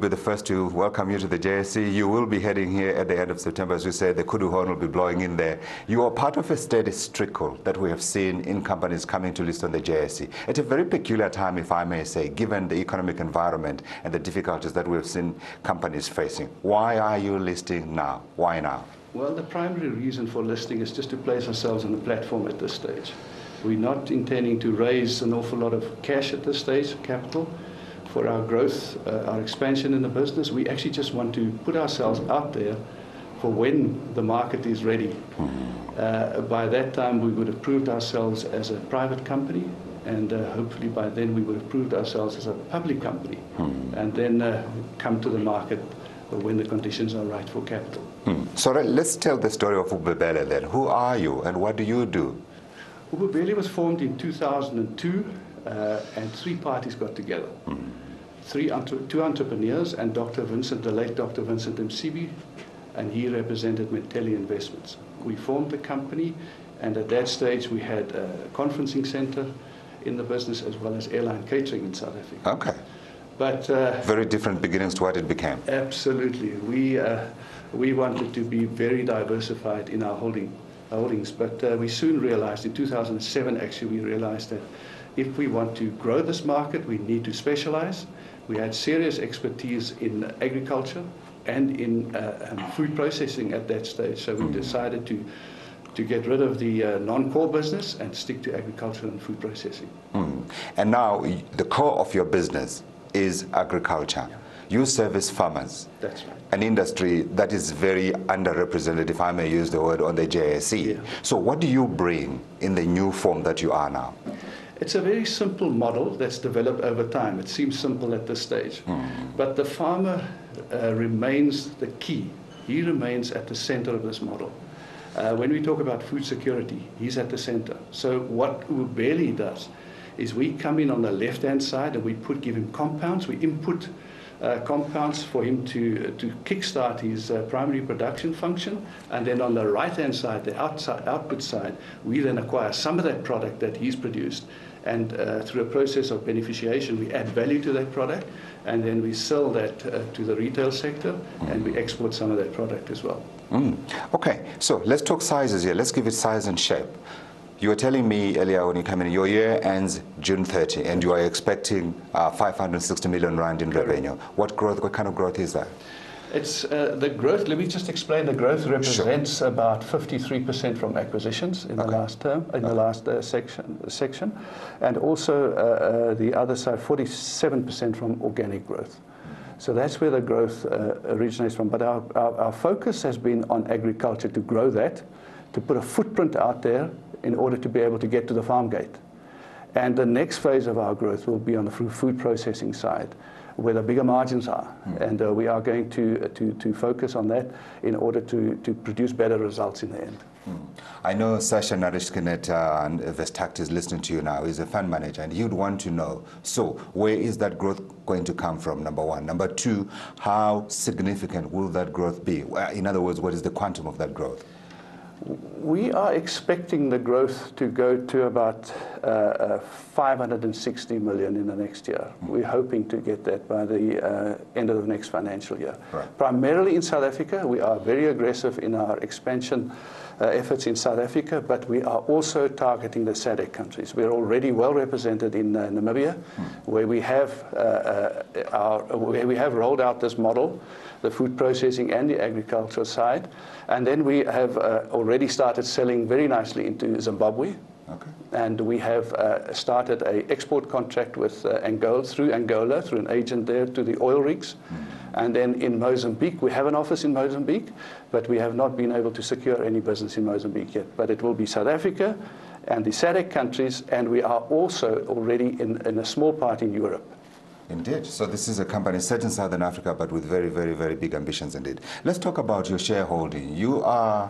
be the first to welcome you to the JSE. You will be heading here at the end of September, as we said. The kudu horn will be blowing in there. You are part of a steady trickle that we have seen in companies coming to list on the JSE at a very peculiar time, if I may say, given the economic environment and the difficulties that we have seen companies facing. Why are you listing now? Why now? Well, the primary reason for listing is just to place ourselves on the platform at this stage. We're not intending to raise an awful lot of cash at this stage, capital, for our growth, our expansion in the business. We actually just want to put ourselves out there for when the market is ready. By that time, we would have proved ourselves as a private company, and hopefully by then we would have proved ourselves as a public company, and then come to the market when the conditions are right for capital. So let's tell the story of Ububele then. Who are you and what do you do? Ububele was formed in 2002 and three parties got together. Two entrepreneurs and the late Dr. Vincent Msibi, and he represented Mentelli Investments. We formed the company, and at that stage we had a conferencing center in the business as well as airline catering in South Africa. Okay. But very different beginnings to what it became. Absolutely. We wanted to be very diversified in our holdings, but we soon realized, in 2007 actually, we realized that if we want to grow this market, we need to specialize. We had serious expertise in agriculture and in food processing at that stage, so we decided to get rid of the non-core business and stick to agriculture and food processing. And now the core of your business is agriculture. Yeah. You service farmers. That's right. An industry that is very underrepresented, if I may use the word, on the JSE. Yeah. So what do you bring in the new form that you are now? It's a very simple model that's developed over time. It seems simple at this stage. But the farmer remains the key. He remains at the center of this model. When we talk about food security, he's at the center. So what Ububele does is we come in on the left-hand side and we give him compounds. We input compounds for him to kickstart his primary production function. And then on the right-hand side, the output side, we then acquire some of that product that he's produced. And through a process of beneficiation, we add value to that product. And then we sell that to the retail sector, and we export some of that product as well. Okay, so let's talk sizes here. Let's give it size and shape. You were telling me earlier when you came in, your year ends June 30, and you are expecting 560 million rand in revenue. What kind of growth is that? It's the growth. Let me just explain. The growth represents about 53% from acquisitions in the last term, in the last section, and also the other side, 47% from organic growth. So that's where the growth originates from. But our focus has been on agriculture, to grow that, to put a footprint out there in order to be able to get to the farm gate. And the next phase of our growth will be on the food processing side, where the bigger margins are. And we are going to focus on that in order to produce better results in the end. I know Sasha Narishkin at Vestact is listening to you now. He's a fund manager, and he'd want to know, so where is that growth going to come from, number one? Number two, how significant will that growth be? In other words, what is the quantum of that growth? We are expecting the growth to go to about 560 million in the next year. We're hoping to get that by the end of the next financial year. Right. Primarily in South Africa. We are very aggressive in our expansion efforts in South Africa, but we are also targeting the SADC countries. We're already well represented in Namibia, where we have rolled out this model, the food processing and the agricultural side. And then we have already started selling very nicely into Zimbabwe. Okay. And we have started an export contract with Angola, through an agent there, to the oil rigs. And then in Mozambique, we have an office in Mozambique, but we have not been able to secure any business in Mozambique yet. But it will be South Africa and the SADC countries, and we are also already in a small part in Europe. Indeed. So this is a company set in Southern Africa, but with very, very, very big ambitions indeed. Let's talk about your shareholding. You are,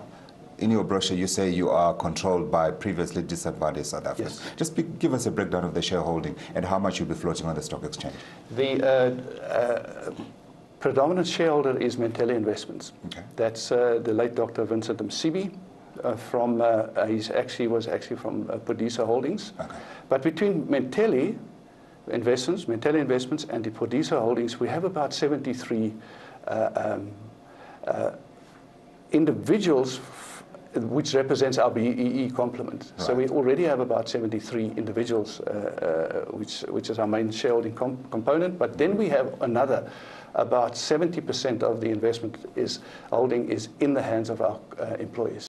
in your brochure, you say you are controlled by previously disadvantaged South Africans. Yes. Just give us a breakdown of the shareholding and how much you'll be floating on the stock exchange. The predominant shareholder is Mentelli Investments. Okay. That's the late Dr. Vincent Msibi. He was actually from Pudisa Holdings. Okay. But between Mentelli Investments, Mentele Investments, and the Podiso Holdings, we have about 73 individuals, which represents our BEE complement. Right. So we already have about 73 individuals, which is our main shareholding component. But then we have another, about 70% of the investment holding is in the hands of our employees.